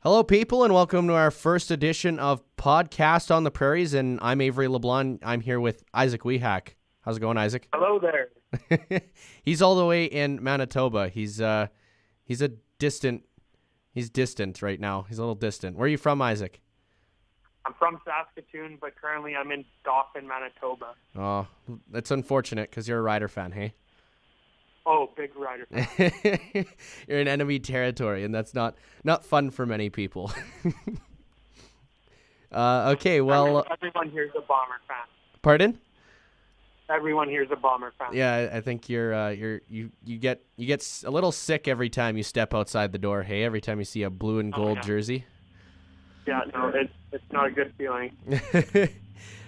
Hello, people, and welcome to our first edition of Podcast on the Prairies. And I'm Avery LeBlanc. I'm here with Isaac Wehack. How's it going, Isaac? Hello there. He's all the way in Manitoba. He's distant right now. He's a little distant. Where are you from, Isaac? I'm from Saskatoon, but currently I'm in Dauphin, Manitoba. Oh, that's unfortunate because you're a Rider fan, hey? Oh, big Rider fan. You're in enemy territory, and that's not fun for many people. Okay, well... Everyone here's a Bomber fan. Pardon? Everyone here's a Bomber fan. Yeah, I think you get a little sick every time you step outside the door, hey? Every time you see a blue and gold jersey. Yeah, no, it's not a good feeling.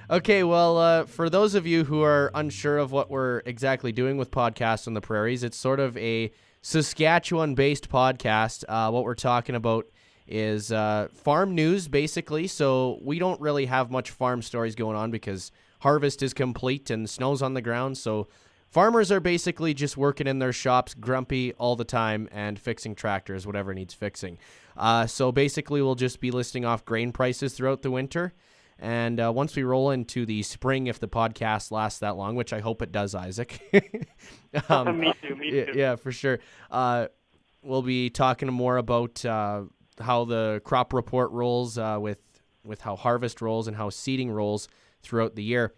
Okay, well, for those of you who are unsure of what we're exactly doing with Podcasts on the Prairies, it's sort of a Saskatchewan-based podcast. What we're talking about is farm news, basically. So we don't really have much farm stories going on because harvest is complete and snow's on the ground. So farmers are basically just working in their shops, grumpy all the time, and fixing tractors, whatever needs fixing. So basically, we'll just be listing off grain prices throughout the winter. And once we roll into the spring, if the podcast lasts that long, which I hope it does, Isaac. Me too. Yeah, for sure. We'll be talking more about how the crop report rolls with how harvest rolls and how seeding rolls throughout the year.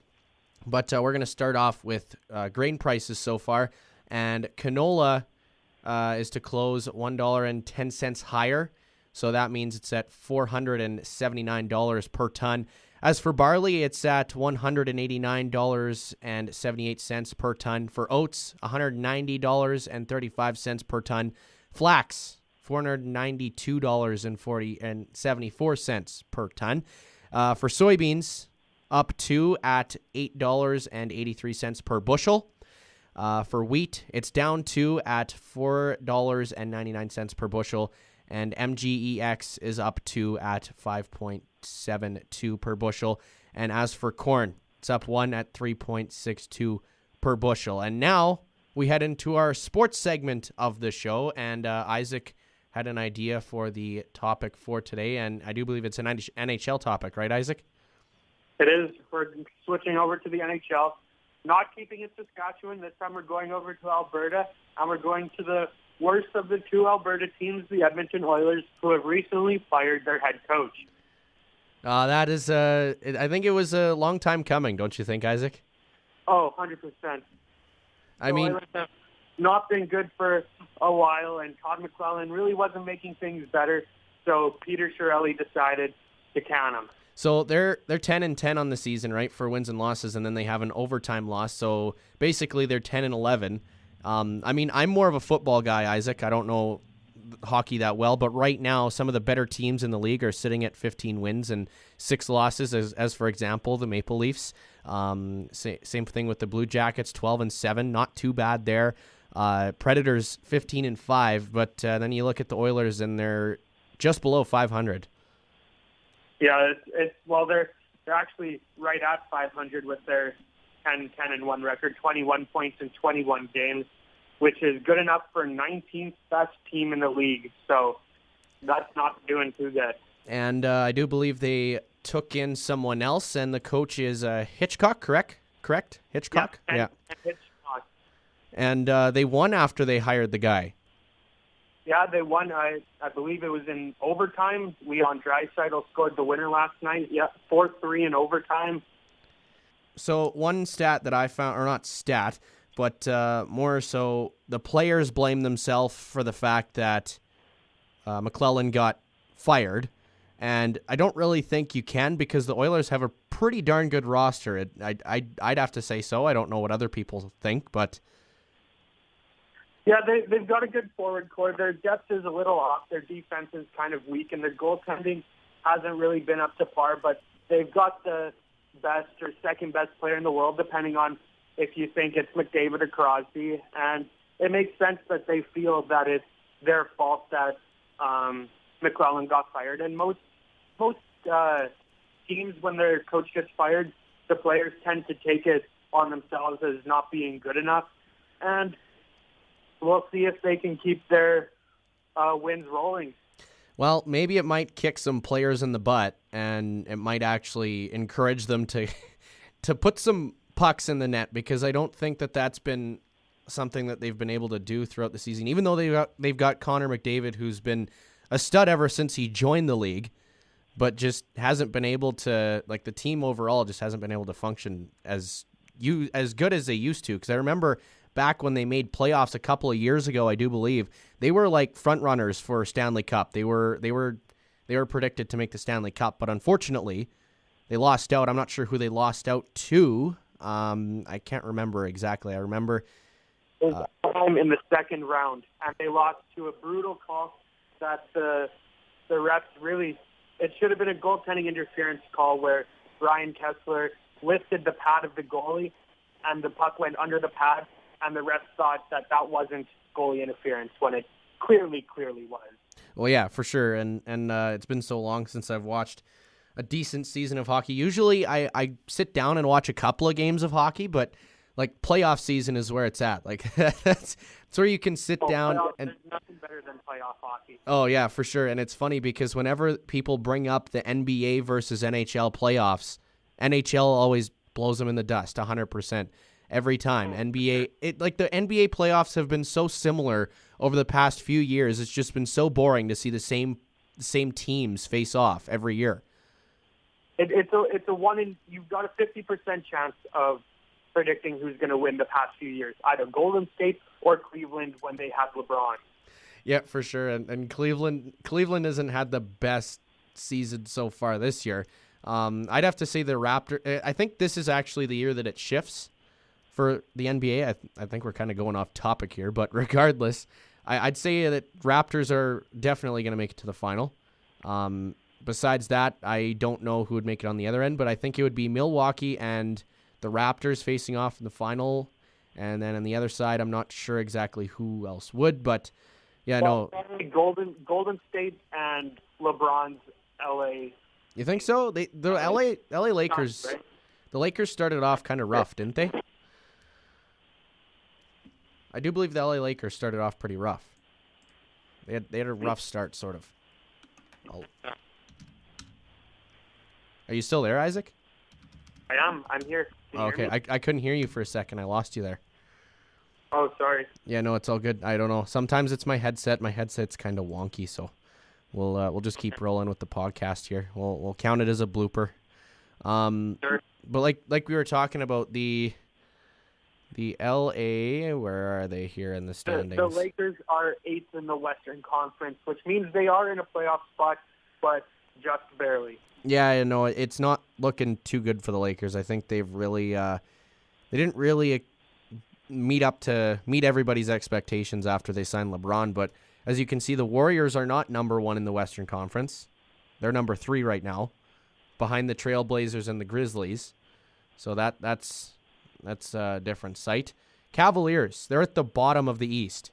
But we're going to start off with grain prices so far. And canola is to close $1.10 higher. So that means it's at $479 per ton. As for barley, it's at $189.78 per ton. For oats, $190.35 per ton. Flax, $492.74 per ton. For soybeans, up to at $8.83 per bushel. For wheat, it's down to at $4.99 per bushel. And MGEX is up to at 5.72 per bushel. And as for corn, it's up one at 3.62 per bushel. And now we head into our sports segment of the show. And Isaac had an idea for the topic for today. And I do believe it's an NHL topic, right, Isaac? It is. We're switching over to the NHL. Not keeping it Saskatchewan. This time we're going over to Alberta. And we're going to the worst of the two Alberta teams, the Edmonton Oilers, who have recently fired their head coach. That is, I think it was a long time coming, don't you think, Isaac? Oh, 100%. I mean, Oilers have not been good for a while, and Todd McClellan really wasn't making things better, so Peter Chiarelli decided to can him. So they're 10-10 on the season, right, for wins and losses, and then they have an overtime loss. So basically they're 10-11. I mean, I'm more of a football guy, Isaac. I don't know hockey that well, but right now some of the better teams in the league are sitting at 15 wins and 6 losses, as for example, the Maple Leafs. Same thing with the Blue Jackets, 12-7, not too bad there. Predators, 15-5, but then you look at the Oilers and they're just below 500. Yeah, they're actually right at 500 with their 10-1 record, 21 points in 21 games, which is good enough for 19th best team in the league. So that's not doing too good. And I do believe they took in someone else, and the coach is Hitchcock, correct? Hitchcock? Yeah. Hitchcock. And they won after they hired the guy. Yeah, they won. I believe it was in overtime. Leon Draisaitl scored the winner last night. Yeah, 4-3 in overtime. So one stat that I found, or not stat, but more so the players blame themselves for the fact that McClellan got fired. And I don't really think you can, because the Oilers have a pretty darn good roster. I'd have to say so. I don't know what other people think, but... Yeah, they've got a good forward core. Their depth is a little off. Their defense is kind of weak, and their goaltending hasn't really been up to par. But they've got the best or second best player in the world, depending on if you think it's McDavid or Crosby. And it makes sense that they feel that it's their fault that McClellan got fired. And most teams, when their coach gets fired, the players tend to take it on themselves as not being good enough. And we'll see if they can keep their wins rolling. Well, maybe it might kick some players in the butt, and it might actually encourage them to to put some pucks in the net, because I don't think that that's been something that they've been able to do throughout the season. Even though they've got Connor McDavid, who's been a stud ever since he joined the league, but just hasn't been able to, like, the team overall just hasn't been able to function as good as they used to. Because I remember back when they made playoffs a couple of years ago, I do believe they were like front runners for Stanley Cup. They were predicted to make the Stanley Cup, but unfortunately, they lost out. I'm not sure who they lost out to. I can't remember exactly. I remember it was time in the second round, and they lost to a brutal call that the refs really. It should have been a goaltending interference call where Ryan Kessler lifted the pad of the goalie, and the puck went under the pad, and the refs thought that wasn't goalie interference when it clearly was. Well, yeah, for sure, and it's been so long since I've watched a decent season of hockey. Usually I sit down and watch a couple of games of hockey, but like playoff season is where it's at. Like that's where you can sit down. And there's nothing better than playoff hockey. Oh, yeah, for sure. And it's funny because whenever people bring up the NBA versus NHL playoffs, NHL always blows them in the dust 100%. Every time. the NBA playoffs have been so similar over the past few years. It's just been so boring to see the same teams face off every year. It's a one in, you've got a 50% chance of predicting who's going to win the past few years, either Golden State or Cleveland when they have LeBron. Yeah, for sure. And Cleveland hasn't had the best season so far this year. I'd have to say the Raptors. I think this is actually the year that it shifts for the NBA. I think we're kind of going off topic here, but regardless, I'd say that Raptors are definitely going to make it to the final. Besides that, I don't know who would make it on the other end, but I think it would be Milwaukee and the Raptors facing off in the final. And then on the other side, I'm not sure exactly who else would, but yeah, no. Golden State and LeBron's LA. You think so? The LA Lakers, Right? the Lakers started off kind of rough, didn't they? I do believe the LA Lakers started off pretty rough. They had a rough start, sort of. Oh. Are you still there, Isaac? I am. I'm here. Can you Okay, hear me? I couldn't hear you for a second. I lost you there. Oh, sorry. Yeah, no, it's all good. I don't know. Sometimes it's my headset. My headset's kind of wonky, so we'll just keep rolling with the podcast here. We'll count it as a blooper. Sure. But like we were talking about the LA, where are they here in the standings? The Lakers are 8th in the Western Conference, which means they are in a playoff spot, but just barely. Yeah, I know it's not looking too good for the Lakers. I think they've really they didn't really meet everybody's expectations after they signed LeBron. But as you can see, the Warriors are not number 1 in the Western Conference. They're number 3 right now, behind the Trailblazers and the Grizzlies. So that's a different sight. Cavaliers, they're at the bottom of the East.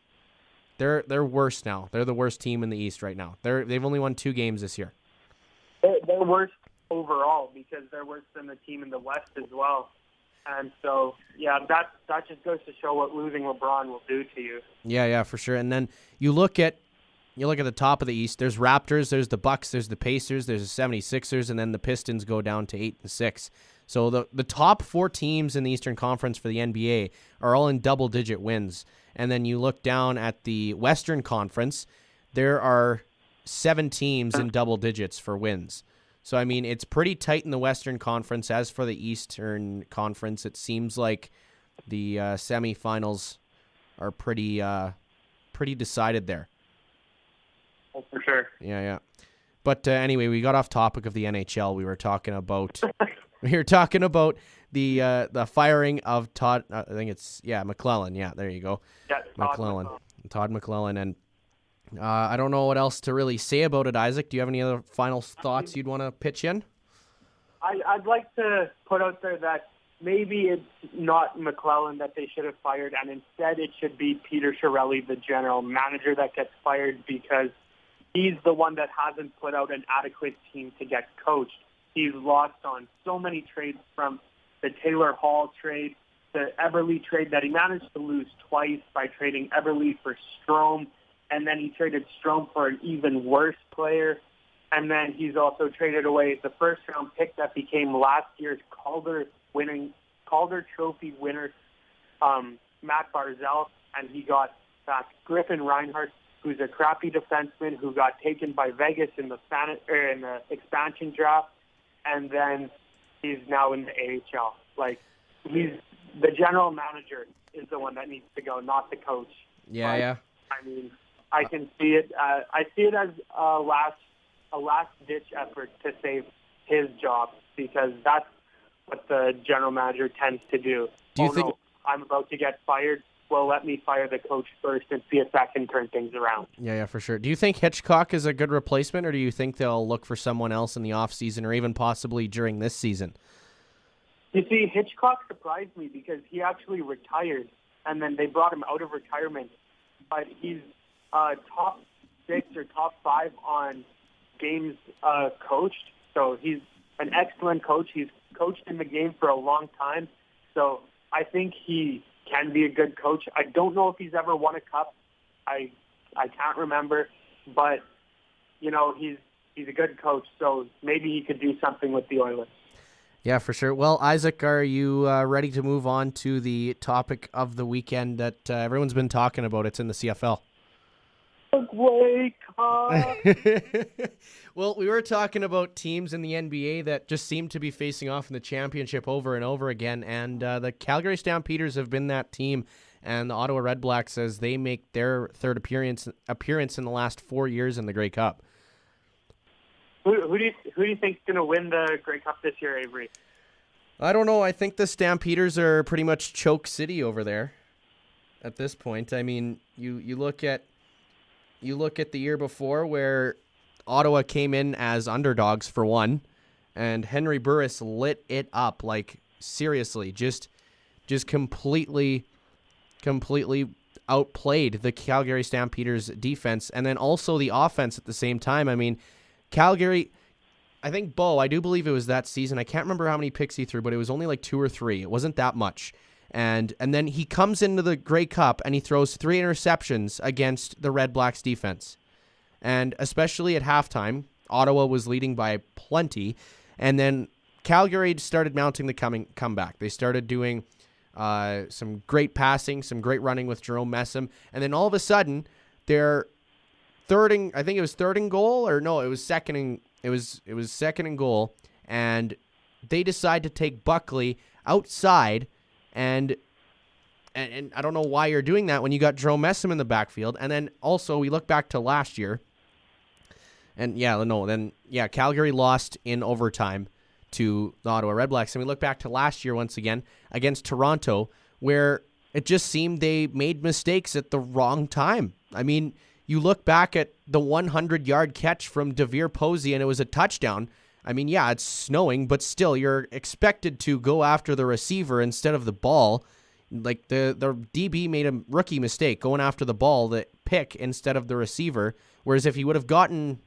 They're worse now. They're the worst team in the East right now. They've only won 2 games this year. They're worse overall because they're worse than the team in the West as well. And so, yeah, that just goes to show what losing LeBron will do to you. Yeah, for sure. And then you look at the top of the East. There's Raptors, there's the Bucks, there's the Pacers, there's the 76ers, and then the Pistons go down to 8 and 6. So the top 4 teams in the Eastern Conference for the NBA are all in double-digit wins. And then you look down at the Western Conference, there are 7 teams in double digits for wins. So, I mean, it's pretty tight in the Western Conference. As for the Eastern Conference, it seems like the semifinals are pretty decided there. Oh, for sure. Yeah. But anyway, we got off topic of the NHL. We were talking about the firing of Todd. I think it's McClellan. Yeah, there you go. Yeah, Todd McClellan, and I don't know what else to really say about it. Isaac, do you have any other final thoughts you'd want to pitch in? I'd like to put out there that maybe it's not McClellan that they should have fired, and instead it should be Peter Chiarelli, the general manager, that gets fired because he's the one that hasn't put out an adequate team to get coached. He's lost on so many trades, from the Taylor Hall trade, the Eberle trade that he managed to lose twice by trading Eberle for Strome. and then he traded Strome for an even worse player. And then he's also traded away the first-round pick that became last year's Calder Trophy winner, Matt Barzal, and he got back Griffin Reinhart, who's a crappy defenseman who got taken by Vegas in the expansion draft, and then he's now in the AHL. Like, he's the general manager is the one that needs to go, not the coach. Yeah. I mean, I can see it. I see it as a last-ditch effort to save his job, because that's what the general manager tends to do. Do you think? No, I'm about to get fired. Well, let me fire the coach first and see if that can turn things around. Yeah, for sure. Do you think Hitchcock is a good replacement, or do you think they'll look for someone else in the offseason or even possibly during this season? You see, Hitchcock surprised me because he actually retired, and then they brought him out of retirement. But he's top 6 or top 5 on games coached. So he's an excellent coach. He's coached in the game for a long time. So I think he can be a good coach. I don't know if he's ever won a cup. I can't remember. But, you know, he's a good coach. So maybe he could do something with the Oilers. Yeah, for sure. Well, Isaac, are you ready to move on to the topic of the weekend that everyone's been talking about? It's in the CFL. Wake up! Well, we were talking about teams in the NBA that just seem to be facing off in the championship over and over again, and the Calgary Stampeders have been that team, and the Ottawa Redblacks as they make their third appearance in the last 4 years in the Grey Cup. Who do you think's going to win the Grey Cup this year, Avery? I don't know. I think the Stampeders are pretty much choke city over there at this point. I mean, you look at the year before where Ottawa came in as underdogs for one, and Henry Burris lit it up, like seriously, just completely outplayed the Calgary Stampeders defense, and then also the offense at the same time. I mean, Calgary, I think I do believe it was that season. I can't remember how many picks he threw, but it was only like 2 or 3. It wasn't that much. And then he comes into the Grey Cup and he throws 3 interceptions against the Red Blacks defense. And especially at halftime, Ottawa was leading by plenty. And then Calgary started mounting the comeback. They started doing some great passing, some great running with Jerome Messam. And then all of a sudden, they're I think it was third and goal, or no, it was second and goal. And they decide to take Buckley outside. And I don't know why you're doing that when you got Jerome Messam in the backfield. And then also we look back to last year. And Calgary lost in overtime to the Ottawa Redblacks. And we look back to last year once again against Toronto, where it just seemed they made mistakes at the wrong time. I mean, you look back at the 100-yard catch from DeVere Posey, and it was a touchdown. I mean, yeah, it's snowing, but still, you're expected to go after the receiver instead of the ball. Like, the DB made a rookie mistake going after the ball, the pick, instead of the receiver. Whereas if he would have gone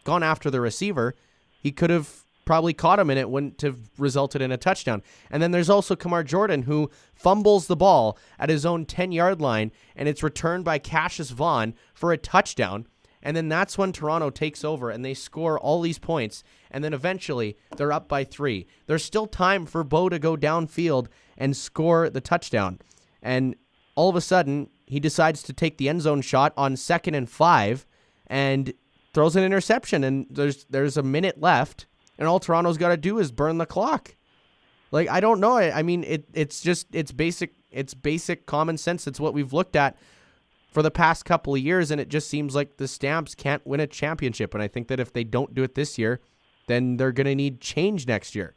after the receiver, he could have probably caught him, and it wouldn't have resulted in a touchdown. And then there's also Kamar Jordan, who fumbles the ball at his own 10-yard line, and it's returned by Cassius Vaughn for a touchdown. And then that's when Toronto takes over, and they score all these points, and then eventually they're up by 3. There's still time for Bo to go downfield and score the touchdown. And all of a sudden, he decides to take the end zone shot on 2nd and 5 and throws an interception, and there's a minute left, and all Toronto's got to do is burn the clock. Like, I don't know. I mean, it's basic common sense. It's what we've looked at for the past couple of years, and it just seems like the Stamps can't win a championship. And I think that if they don't do it this year, then they're going to need change next year.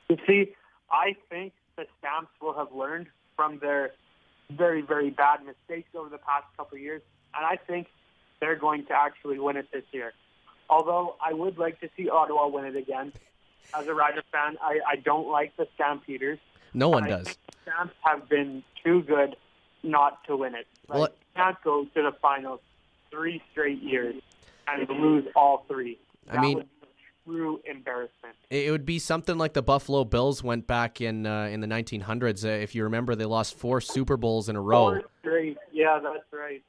You see, I think the Stamps will have learned from their very, very bad mistakes over the past couple of years, and I think they're going to actually win it this year. Although I would like to see Ottawa win it again. As a Rider fan, I don't like the Stampeders. No one does. The Stamps have been too good not to win it. Like, Well, you can't go to the finals 3 straight years and lose all 3. I mean, true embarrassment. It would be something like the Buffalo Bills went back in the 1900s. If you remember, they lost 4 Super Bowls in a row. 4 straight. Yeah, that's right.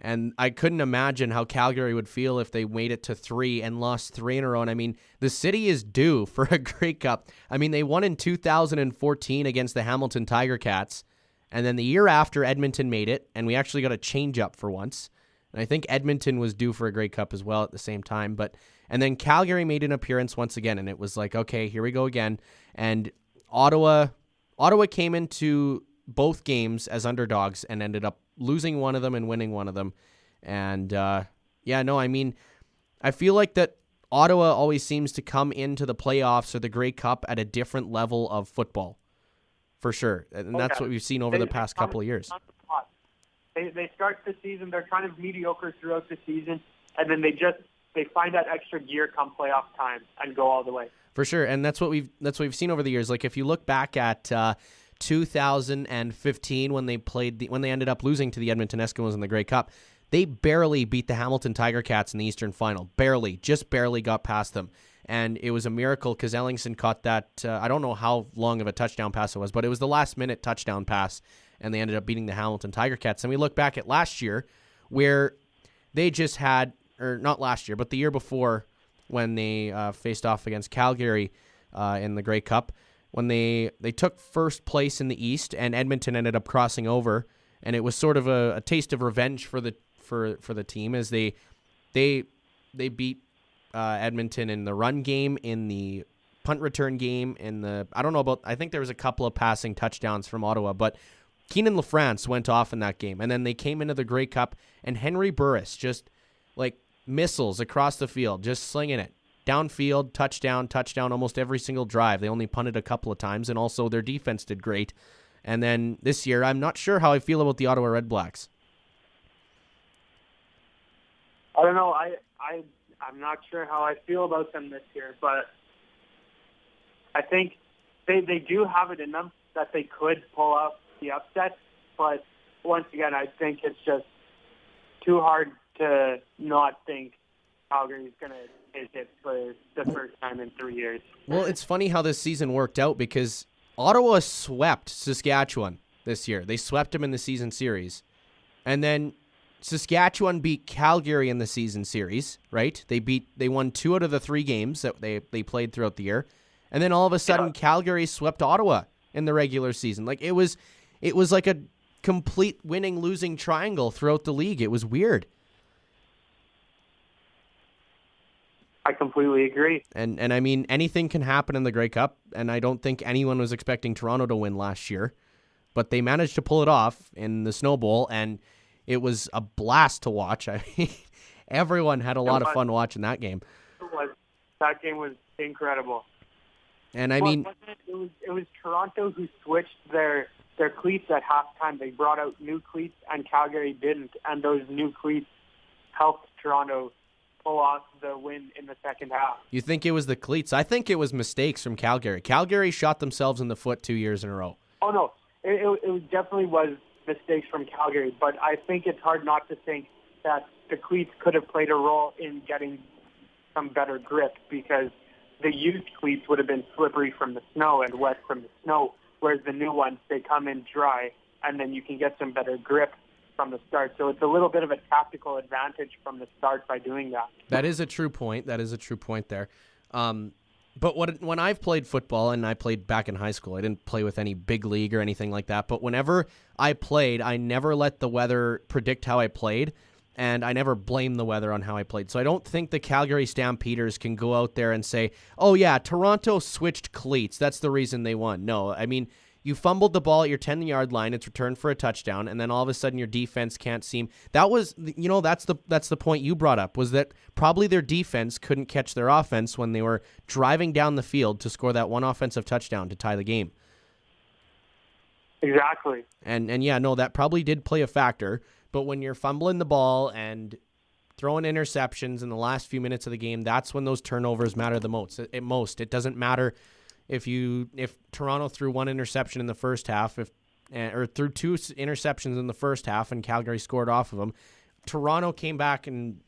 And I couldn't imagine how Calgary would feel if they made it to 3 and lost 3 in a row. And I mean, the city is due for a Grey Cup. I mean, they won in 2014 against the Hamilton Tiger Cats. And then the year after, Edmonton made it, and we actually got a change-up for once. And I think Edmonton was due for a Grey Cup as well at the same time. And then Calgary made an appearance once again, and it was like, okay, here we go again. And Ottawa came into both games as underdogs and ended up losing one of them and winning one of them. And I mean, I feel like that Ottawa always seems to come into the playoffs or the Grey Cup at a different level of football, for sure. And that's what we've seen over the past couple of years. They start the season, they're kind of mediocre throughout the season, and then they find that extra gear come playoff time and go all the way. For sure, and that's what we've seen over the years. Like if you look back at 2015 when they ended up losing to the Edmonton Eskimos in the Grey Cup, they barely beat the Hamilton Tiger Cats in the Eastern Final. Just barely got past them. And it was a miracle because Ellingson caught that, I don't know how long of a touchdown pass it was, but it was the last-minute touchdown pass, and they ended up beating the Hamilton Tiger Cats. And we look back at last year where they just had, or not last year, but the year before when they faced off against Calgary in the Grey Cup, when they took first place in the East and Edmonton ended up crossing over, and it was sort of a taste of revenge for the team as they beat Edmonton in the run game, in the punt return game, I think there was a couple of passing touchdowns from Ottawa, but Keenan LaFrance went off in that game, and then they came into the Grey Cup, and Henry Burris just like missiles across the field, just slinging it. Downfield, touchdown, almost every single drive. They only punted a couple of times, and also their defense did great. And then this year, I'm not sure how I feel about the Ottawa Red Blacks. I don't know. I'm not sure how I feel about them this year, but I think they do have it in them that they could pull off the upset. But once again, I think it's just too hard to not think Calgary's going to hit it for the first time in 3 years. Well, it's funny how this season worked out because Ottawa swept Saskatchewan this year. They swept them in the season series. And then Saskatchewan beat Calgary in the season series, right? They won 2 out of the 3 games that they played throughout the year. And then all of a sudden Calgary swept Ottawa in the regular season. Like it was like a complete winning-losing triangle throughout the league. It was weird. I completely agree. And I mean, anything can happen in the Grey Cup, and I don't think anyone was expecting Toronto to win last year. But they managed to pull it off in the Snow Bowl, and it was a blast to watch. I mean, everyone had a lot of fun watching that game. That game was incredible. And I mean, it was Toronto who switched their cleats at halftime. They brought out new cleats, and Calgary didn't. And those new cleats helped Toronto pull off the win in the second half. You think it was the cleats? I think it was mistakes from Calgary. Calgary shot themselves in the foot 2 years in a row. Oh, no. It definitely was mistakes from Calgary, but I think it's hard not to think that the cleats could have played a role in getting some better grip because the used cleats would have been slippery from the snow and wet from the snow, whereas the new ones, they come in dry, and then you can get some better grip from the start. So it's a little bit of a tactical advantage from the start by doing that. That is a true point. There. But when I've played football, and I played back in high school, I didn't play with any big league or anything like that, but whenever I played, I never let the weather predict how I played, and I never blamed the weather on how I played. So I don't think the Calgary Stampeders can go out there and say, oh yeah, Toronto switched cleats, that's the reason they won. No, I mean, you fumbled the ball at your 10-yard line, it's returned for a touchdown, and then all of a sudden your defense can't seem... that's the point you brought up, was that probably their defense couldn't catch their offense when they were driving down the field to score that one offensive touchdown to tie the game. Exactly. And yeah, no, that probably did play a factor, but when you're fumbling the ball and throwing interceptions in the last few minutes of the game, that's when those turnovers matter the most. It doesn't matter if Toronto threw one interception in the first half, or threw 2 interceptions in the first half, and Calgary scored off of them. Toronto came back and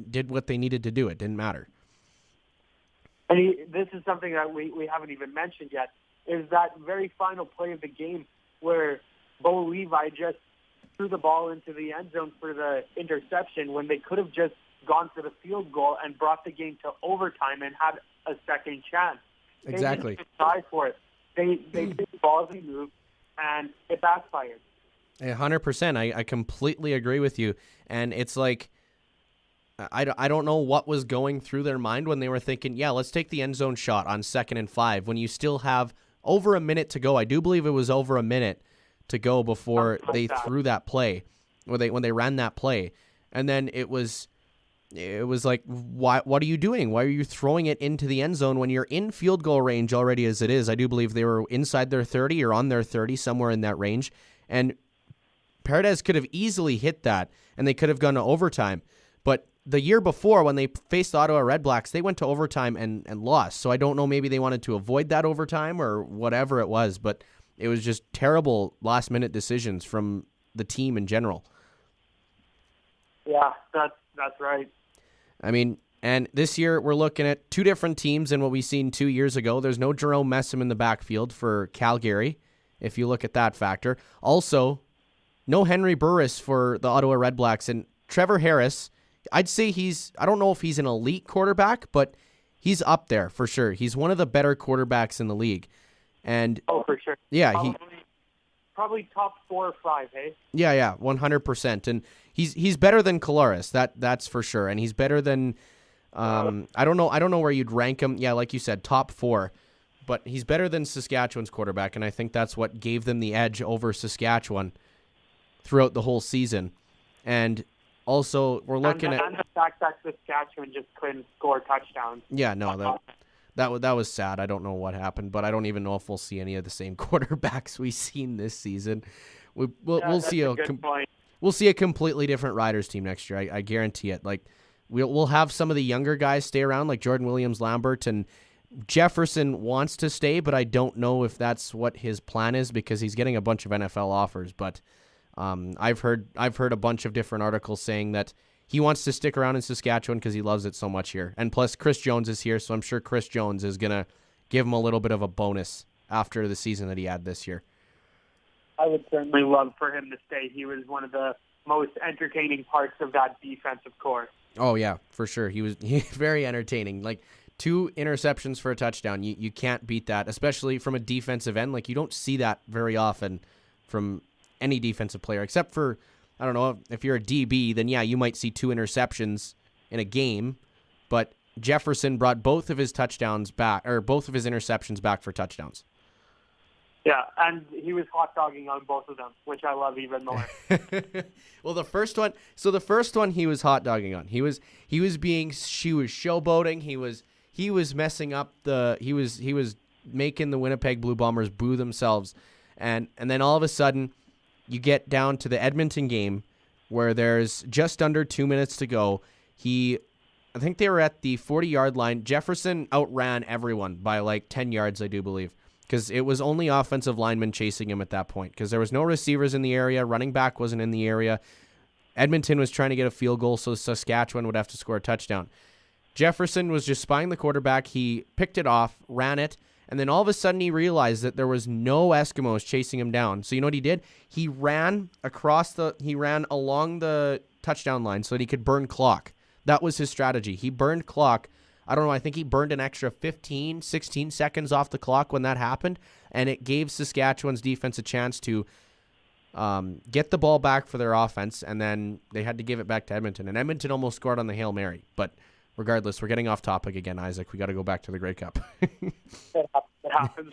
did what they needed to do. It didn't matter. And this is something that we haven't even mentioned yet, is that very final play of the game where Bo Levi just threw the ball into the end zone for the interception when they could have just gone for the field goal and brought the game to overtime and had a second chance. Exactly. They didn't try for it. They did the ballsy move, and it backfired. 100%. I completely agree with you. And it's like, I don't know what was going through their mind when they were thinking, yeah, let's take the end zone shot on 2nd and 5 when you still have over a minute to go. I do believe it was over a minute to go before they threw that play, when they ran that play. And then it was like, what are you doing? Why are you throwing it into the end zone when you're in field goal range already as it is? I do believe they were inside their 30 or on their 30, somewhere in that range. And Paredes could have easily hit that, and they could have gone to overtime. But the year before, when they faced the Ottawa Redblacks, they went to overtime and lost. So I don't know, maybe they wanted to avoid that overtime or whatever it was, but it was just terrible last-minute decisions from the team in general. Yeah, that's right. I mean, and this year we're looking at two different teams than what we seen 2 years ago. There's no Jerome Messam in the backfield for Calgary, if you look at that factor. Also, no Henry Burris for the Ottawa Redblacks. And Trevor Harris, I'd say I don't know if he's an elite quarterback, but he's up there for sure. He's one of the better quarterbacks in the league. And for sure. Yeah, probably top 4 or 5, hey? Yeah, 100%. And he's better than Collaros, that's for sure. And he's better than I don't know where you'd rank him. Yeah, like you said, top 4. But he's better than Saskatchewan's quarterback, and I think that's what gave them the edge over Saskatchewan throughout the whole season. And also, we're looking at the fact that Saskatchewan just couldn't score touchdowns. Yeah, no, that was sad. I don't know what happened, but I don't even know if we'll see any of the same quarterbacks we've seen this season. We'll see a completely different Riders team next year. I guarantee it. Like we'll have some of the younger guys stay around, like Jordan Williams-Lambert, and Jefferson wants to stay, but I don't know if that's what his plan is because he's getting a bunch of NFL offers. But I've heard a bunch of different articles saying that he wants to stick around in Saskatchewan because he loves it so much here. And plus, Chris Jones is here, so I'm sure Chris Jones is going to give him a little bit of a bonus after the season that he had this year. I would certainly love for him to stay. He was one of the most entertaining parts of that defensive core. Oh, yeah, for sure. He was very entertaining. Like, 2 interceptions for a touchdown. You can't beat that, especially from a defensive end. Like, you don't see that very often from any defensive player, except for, I don't know, if you're a DB, then yeah, you might see 2 interceptions in a game, but Jefferson brought both of his touchdowns back, or both of his interceptions back for touchdowns. Yeah, and he was hot dogging on both of them, which I love even more. Well, the first one he was hot dogging on. She was showboating. He was messing up he was making the Winnipeg Blue Bombers boo themselves. And then all of a sudden you get down to the Edmonton game where there's just under 2 minutes to go. I think they were at the 40-yard line. Jefferson outran everyone by like 10 yards, I do believe, because it was only offensive linemen chasing him at that point because there was no receivers in the area. Running back wasn't in the area. Edmonton was trying to get a field goal so Saskatchewan would have to score a touchdown. Jefferson was just spying the quarterback. He picked it off, ran it, and then all of a sudden he realized that there was no Eskimos chasing him down. So you know what he did? He ran along the touchdown line so that he could burn clock. That was his strategy. He burned clock. I don't know, I think he burned an extra 15, 16 seconds off the clock when that happened, and it gave Saskatchewan's defense a chance to get the ball back for their offense, and then they had to give it back to Edmonton. And Edmonton almost scored on the Hail Mary. But regardless, we're getting off topic again, Isaac. We got to go back to the Grey Cup. It happens.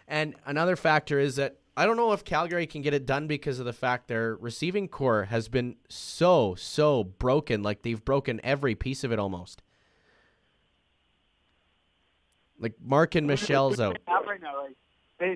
And another factor is that I don't know if Calgary can get it done because of the fact their receiving core has been so broken. Like, they've broken every piece of it almost. Like, Mark and Michelle's out. Right now, like,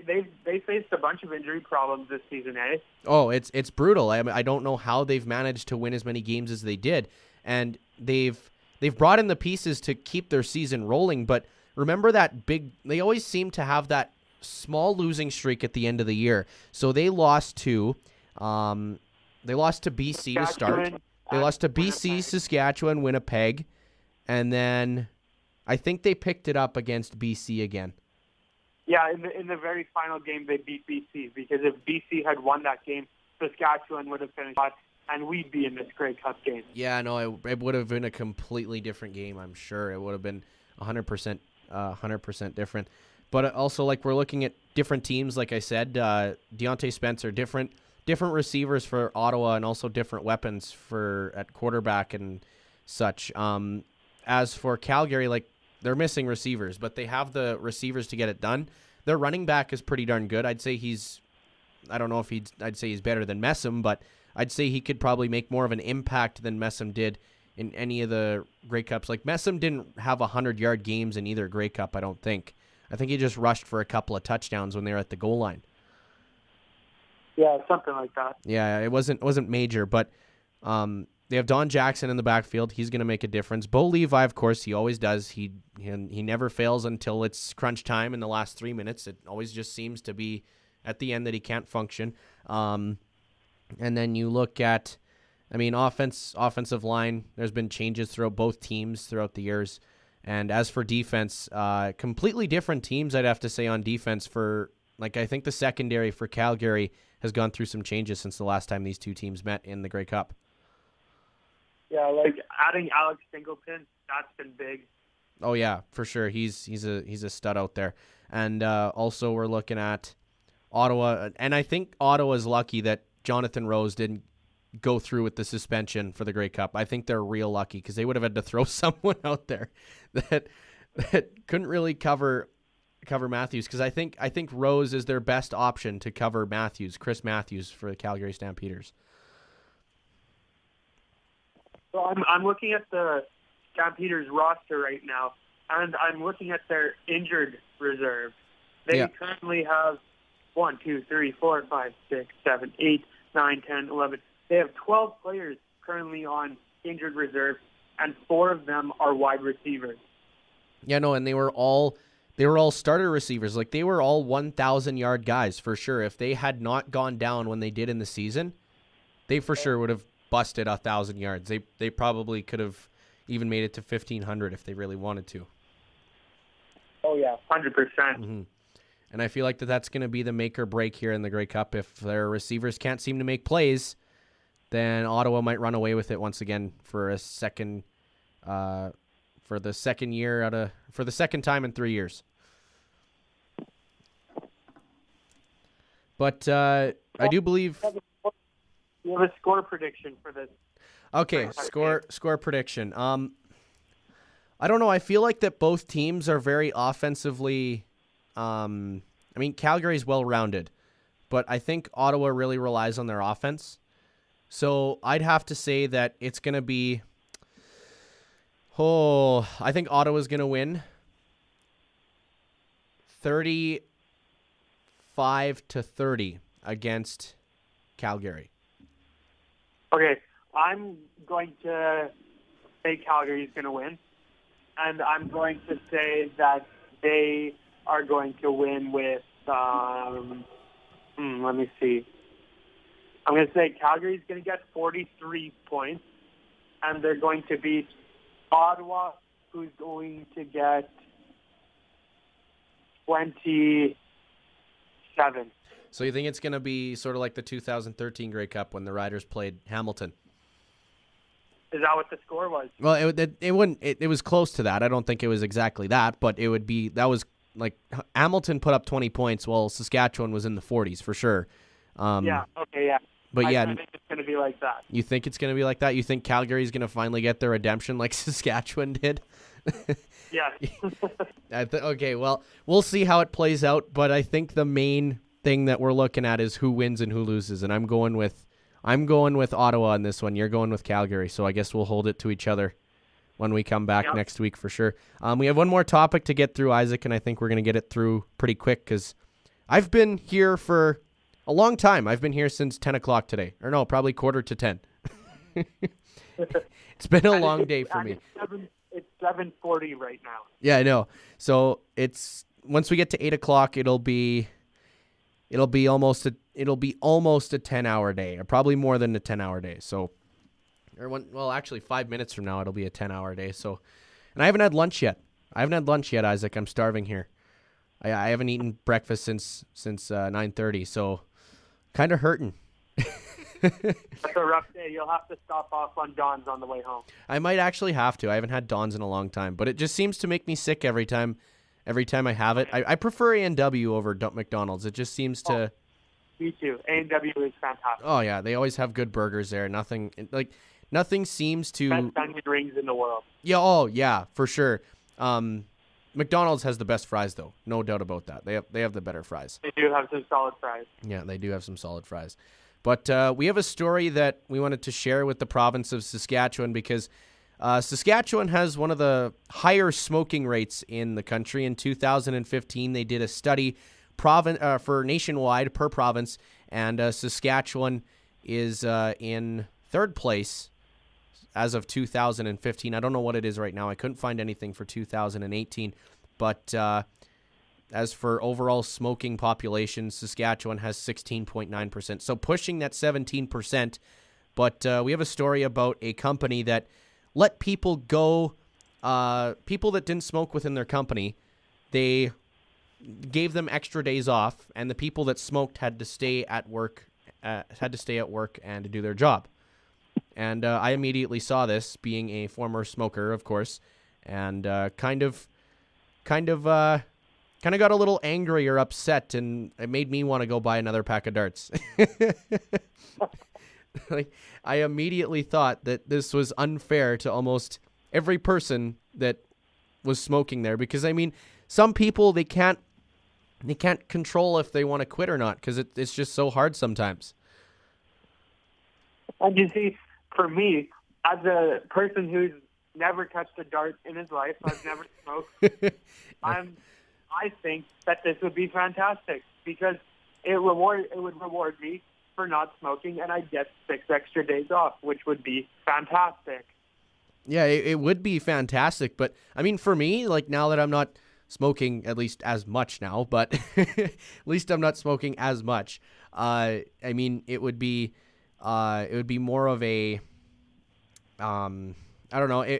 they faced a bunch of injury problems this season, eh? Oh, it's brutal. I don't know how they've managed to win as many games as they did, and they've brought in the pieces to keep their season rolling. But remember that they always seem to have that small losing streak at the end of the year. So they lost to BC to start. They lost to BC, Saskatchewan, Winnipeg, and then I think they picked it up against BC again. Yeah, in the very final game, they beat BC, because if BC had won that game, Saskatchewan would have finished, and we'd be in this Grey Cup game. Yeah, no, it would have been a completely different game, I'm sure. It would have been 100% different. But also, like, we're looking at different teams, like I said, Deontay Spencer, different receivers for Ottawa, and also different weapons at quarterback and such. As for Calgary, like, they're missing receivers, but they have the receivers to get it done. Their running back is pretty darn good. I'd say I'd say he's better than Messam, but I'd say he could probably make more of an impact than Messam did in any of the Grey Cups. Like, Messam didn't have 100-yard games in either Grey Cup, I don't think. I think he just rushed for a couple of touchdowns when they were at the goal line. Yeah, something like that. Yeah, it wasn't major, but they have Don Jackson in the backfield. He's going to make a difference. Bo Levi, of course, he always does. He never fails until it's crunch time in the last 3 minutes. It always just seems to be at the end that he can't function. And then you look at, offensive line. There's been changes throughout both teams throughout the years. And as for defense, completely different teams, I'd have to say, on defense. I think the secondary for Calgary has gone through some changes since the last time these two teams met in the Grey Cup. Yeah, like adding Alex Singleton, that's been big. Oh yeah, for sure. He's a stud out there. And also we're looking at Ottawa, and I think Ottawa's lucky that Jonathan Rose didn't go through with the suspension for the Grey Cup. I think they're real lucky, because they would have had to throw someone out there that couldn't really cover Matthews, because I think Rose is their best option to cover Chris Matthews for the Calgary Stampeders. So I'm looking at the Stampeders roster right now, and I'm looking at their injured reserve. They currently have 1, 2, 3, 4, 5, 6, 7, 8, 9, 10, 11. They have 12 players currently on injured reserve, and 4 of them are wide receivers. Yeah, no, and they were all starter receivers. Like, they were all 1,000-yard guys for sure. If they had not gone down when they did in the season, they for sure would have busted 1,000 yards. They probably could have even made it to 1,500 if they really wanted to. Oh yeah, 100%. Mm-hmm. And I feel like that's going to be the make or break here in the Grey Cup. If their receivers can't seem to make plays, then Ottawa might run away with it once again for the second time in 3 years. But I do believe. You have a score prediction for this? Okay, score prediction. I don't know. I feel like that both teams are very offensively. Calgary's well-rounded, but I think Ottawa really relies on their offense. So I'd have to say that it's going to be. I think Ottawa's going to win 35-30 against Calgary. Okay, I'm going to say Calgary's going to win, and I'm going to say that they are going to win with, let me see. I'm going to say Calgary's going to get 43 points, and they're going to beat Ottawa, who's going to get 27. So you think it's going to be sort of like the 2013 Grey Cup when the Riders played Hamilton? Is that what the score was? Well, it was close to that. I don't think it was exactly that, but that was like Hamilton put up 20 points while Saskatchewan was in the 40s for sure. Yeah. Okay. Yeah. But I think it's going to be like that. You think it's going to be like that? You think Calgary's going to finally get their redemption like Saskatchewan did? Yeah. Okay. Well, we'll see how it plays out, but I think the main thing that we're looking at is who wins and who loses, and I'm going with Ottawa on this one. You're going with Calgary, so I guess we'll hold it to each other when we come back next week for sure. We have one more topic to get through, Isaac, and I think we're going to get it through pretty quick because I've been here for a long time. I've been here since 10 o'clock today, or no, probably 9:45. It's been a long day for me. It's 7:40 right now. Yeah, I know. So once we get to 8 o'clock, it'll be almost a 10-hour day, or probably more than a 10-hour day. So, actually 5 minutes from now, it'll be a 10-hour day. So, and I haven't had lunch yet. I haven't had lunch yet, Isaac. I'm starving here. I haven't eaten breakfast since 9:30, so kind of hurting. That's a rough day. You'll have to stop off on Don's on the way home. I might actually have to. I haven't had Don's in a long time, but it just seems to make me sick every time. Every time I have it, I prefer A&W over McDonald's. It just seems to. Me too. A&W is fantastic. Oh yeah, they always have good burgers there. Nothing seems to. Best onion rings in the world. Yeah. Oh yeah, for sure. McDonald's has the best fries though, no doubt about that. They have the better fries. They do have some solid fries. Yeah, they do have some solid fries. But we have a story that we wanted to share with the province of Saskatchewan because Saskatchewan has one of the higher smoking rates in the country. In 2015, they did a study for nationwide per province, and Saskatchewan is in third place as of 2015. I don't know what it is right now. I couldn't find anything for 2018. But as for overall smoking population, Saskatchewan has 16.9%. So pushing that 17%. But we have a story about a company that let people go, people that didn't smoke within their company. They gave them extra days off, and the people that smoked had to stay at work, and to do their job. And I immediately saw this, being a former smoker, of course, and kind of got a little angry or upset, and it made me want to go buy another pack of darts. Like, I immediately thought that this was unfair to almost every person that was smoking there, because I mean, some people they can't control if they want to quit or not, because it's just so hard sometimes. And you see, for me, as a person who's never touched a dart in his life, I've never smoked, I think that this would be fantastic, because it would reward me for not smoking, and I'd get 6 extra days off, which would be fantastic. Yeah, it would be fantastic, but I mean, for me, like, now that I'm not smoking at least as much now, but at least I'm not smoking as much. I mean, it would be more of a, I don't know.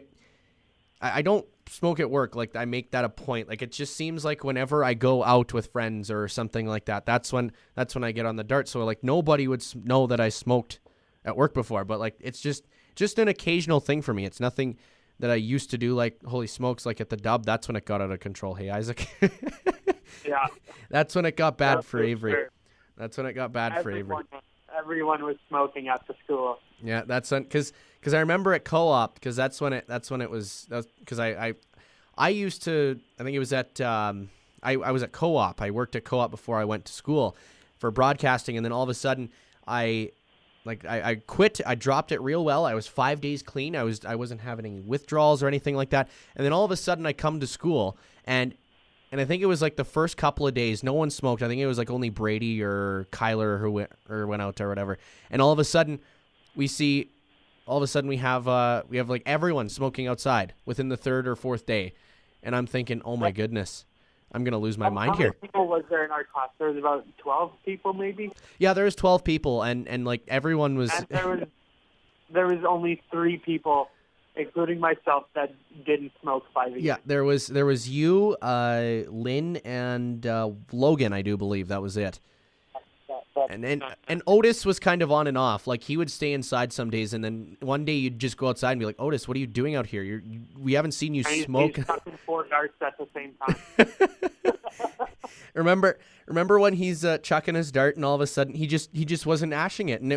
I don't smoke at work. Like, I make that a point. Like, it just seems like whenever I go out with friends or something like that, that's when I get on the dart. So like, nobody would know that I smoked at work before, but like, it's just an occasional thing for me. It's nothing that I used to do. Like, holy smokes, like at the Dub, that's when it got out of control. Hey, Isaac. Yeah. That's when it got bad for Avery. Sure. That's when it got bad for Avery. Everyone was smoking at the school. Yeah, that's because I remember at co-op, because that's when it was, because I used to, I think it was at I was at co-op. I worked at co-op before I went to school for broadcasting, and then all of a sudden I quit. I dropped it real well. I was 5 days clean. I wasn't having any withdrawals or anything like that. And then all of a sudden I come to school, and I think it was like the first couple of days, no one smoked. I think it was like only Brady or Kyler who went out or whatever. And all of a sudden we have like everyone smoking outside within the third or fourth day. And I'm thinking, oh my goodness, I'm going to lose my mind here. How many people was there in our class? There was about 12 people maybe? Yeah, there was 12 people, and like everyone was... And there was only 3 people, including myself, that didn't smoke by the Yeah, there was you, Lynn, and Logan, I do believe. That was it. And Otis was kind of on and off. Like, he would stay inside some days, and then one day you'd just go outside and be like, Otis, what are you doing out here? We haven't seen you smoke. He's chucking 4 darts at the same time. Remember when he's chucking his dart, and all of a sudden he just wasn't ashing it, and I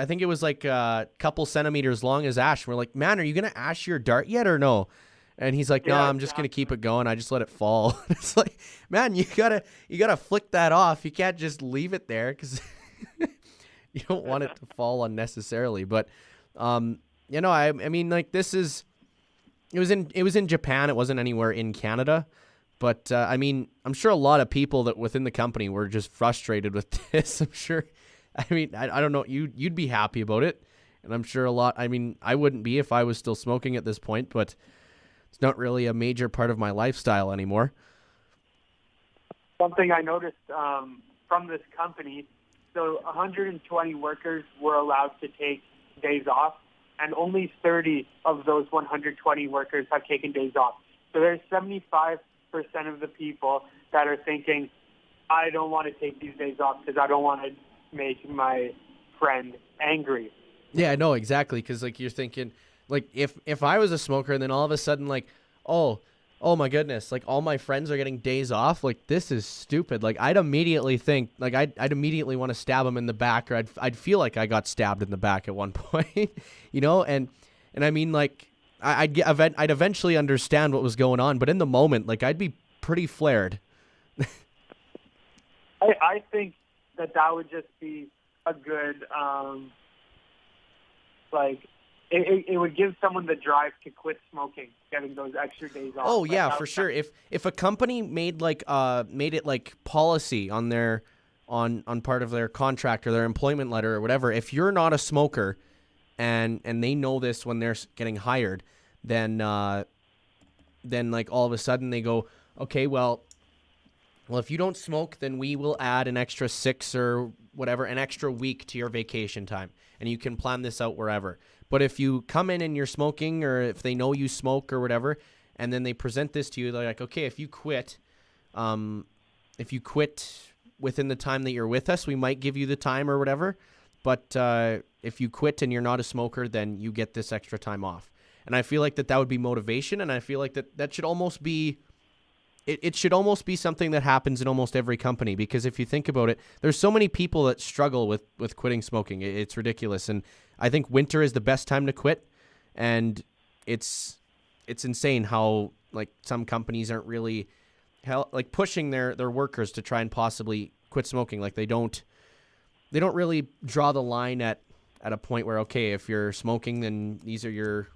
think it was like a couple centimeters long as ash. And we're like, man, are you gonna ash your dart yet or no? And he's like, no, I'm just going to keep it going. I just let it fall. It's like, man, you gotta flick that off. You can't just leave it there, because you don't want it to fall unnecessarily. But, I mean, like, it was in Japan. It wasn't anywhere in Canada. But, I mean, I'm sure a lot of people that within the company were just frustrated with this. I'm sure, I mean, I don't know, you'd be happy about it. And I'm sure I wouldn't be if I was still smoking at this point, but it's not really a major part of my lifestyle anymore. Something I noticed from this company, so 120 workers were allowed to take days off, and only 30 of those 120 workers have taken days off. So there's 75% of the people that are thinking, I don't want to take these days off because I don't want to make my friend angry. Yeah, I know, exactly, because, like, you're thinking, like, if I was a smoker and then all of a sudden, like, oh my goodness, like, all my friends are getting days off, like, this is stupid. Like, I'd immediately think, like, I'd immediately want to stab them in the back, or I'd feel like I got stabbed in the back at one point, you know, and I mean, like, I'd eventually understand what was going on, but in the moment, like, I'd be pretty flared. I think that would just be a good, it would give someone the drive to quit smoking, getting those extra days off. Oh yeah, for sure. If a company made it like policy on their on part of their contract or their employment letter or whatever, if you're not a smoker, and they know this when they're getting hired, then like all of a sudden they go, okay, well, if you don't smoke, then we will add an extra 6 or whatever, an extra week to your vacation time, and you can plan this out wherever. But if you come in and you're smoking, or if they know you smoke or whatever, and then they present this to you, they're like, okay, if you quit within the time that you're with us, we might give you the time or whatever. But if you quit and you're not a smoker, then you get this extra time off. And I feel like that would be motivation, and I feel like that should almost be... It should almost be something that happens in almost every company, because if you think about it, there's so many people that struggle with quitting smoking. It's ridiculous. And I think winter is the best time to quit. And it's insane how, like, some companies aren't really pushing their workers to try and possibly quit smoking. Like, they don't really draw the line at a point where, okay, if you're smoking, then you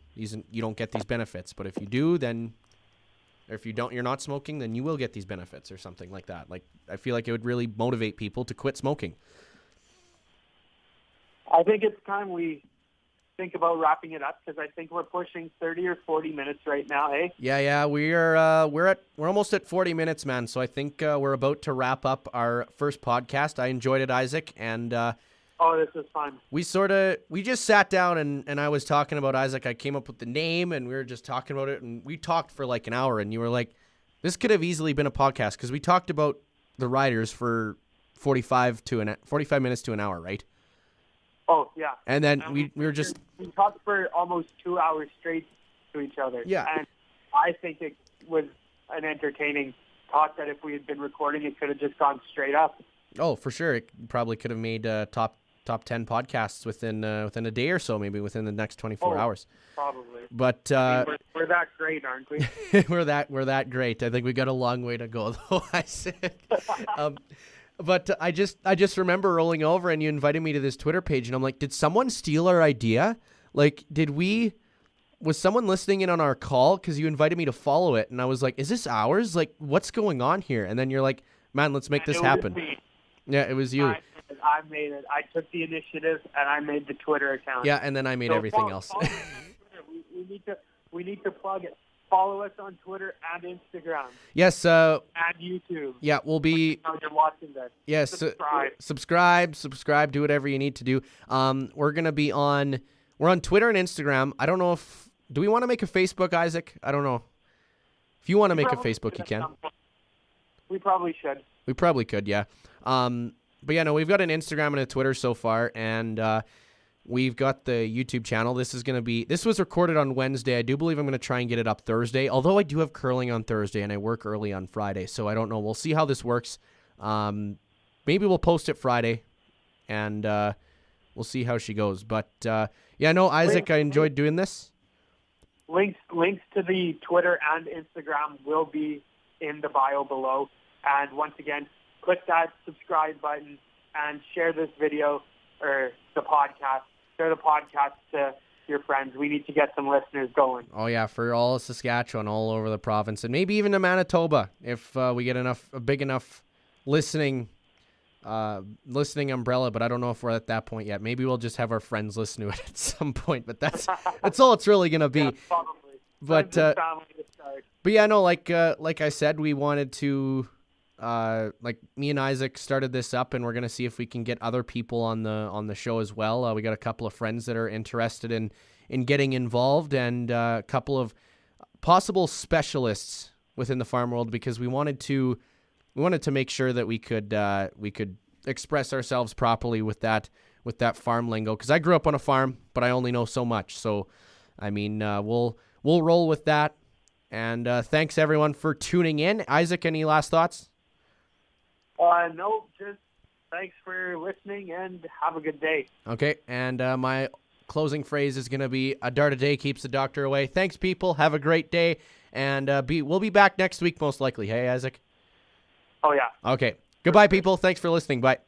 don't get these benefits. But if you do, then... or if you're not smoking, then you will get these benefits or something like that. Like, I feel like it would really motivate people to quit smoking. I think it's time we think about wrapping it up, because I think we're pushing 30 or 40 minutes right now, eh? Yeah, we're almost at 40 minutes, man. So I think we're about to wrap up our first podcast. I enjoyed it, Isaac, and oh, this was fun. We just sat down and I was talking about Isaac. I came up with the name and we were just talking about it, and we talked for like an hour, and you were like, this could have easily been a podcast, because we talked about the Riders for 45 minutes to an hour, right? Oh, yeah. And then we were just... We talked for almost 2 hours straight to each other. Yeah. And I think it was an entertaining talk that if we had been recording, it could have just gone straight up. Oh, for sure. It probably could have made top 10 podcasts within a day or so, maybe within the next 24 hours. Probably. But I mean, we're that great, aren't we? we're that great. I think we got a long way to go, though, Isaac. But I just remember rolling over and you invited me to this Twitter page, and I'm like, did someone steal our idea? Like, was someone listening in on our call? Because you invited me to follow it, and I was like, is this ours? Like, what's going on here? And then you're like, man, let's make this happen. Yeah, it was you. I made it. I took the initiative, and I made the Twitter account. Yeah, and then I made everything else. we need to plug it. Follow us on Twitter and Instagram. Yes. And YouTube. Yeah, we'll be... How you're watching this. Yes. Subscribe. Do whatever you need to do. We're going to be on... We're on Twitter and Instagram. I don't know if... Do we want to make a Facebook, Isaac? I don't know. If you want to make a Facebook, you can. We probably should. We probably could, yeah. But yeah, no, we've got an Instagram and a Twitter so far, and we've got the YouTube channel. This was recorded on Wednesday. I do believe I'm going to try and get it up Thursday, although I do have curling on Thursday and I work early on Friday, so I don't know. We'll see how this works. Maybe we'll post it Friday, and we'll see how she goes. But yeah, no, Isaac, I enjoyed doing this. Links to the Twitter and Instagram will be in the bio below. And once again, click that subscribe button and share this video or the podcast. Share the podcast to your friends. We need to get some listeners going. Oh, yeah, for all of Saskatchewan, all over the province, and maybe even to Manitoba if we get a big enough listening umbrella, but I don't know if we're at that point yet. Maybe we'll just have our friends listen to it at some point, but that's all it's really going to be. Yeah, probably. But yeah, no, like I said, we wanted to... like me and Isaac started this up, and we're gonna see if we can get other people on the show as well. We got a couple of friends that are interested in in getting involved, and a couple of possible specialists within the farm world, because we wanted to make sure that we could express ourselves properly with that farm lingo, because I grew up on a farm, but I only know so much. So I mean, we'll roll with that. And thanks everyone for tuning in. Isaac, any last thoughts? No, just thanks for listening and have a good day. Okay, and my closing phrase is going to be, a dart a day keeps the doctor away. Thanks, people. Have a great day. And we'll be back next week, most likely. Hey, Isaac? Oh, yeah. Okay. Goodbye, people. Thanks for listening. Bye.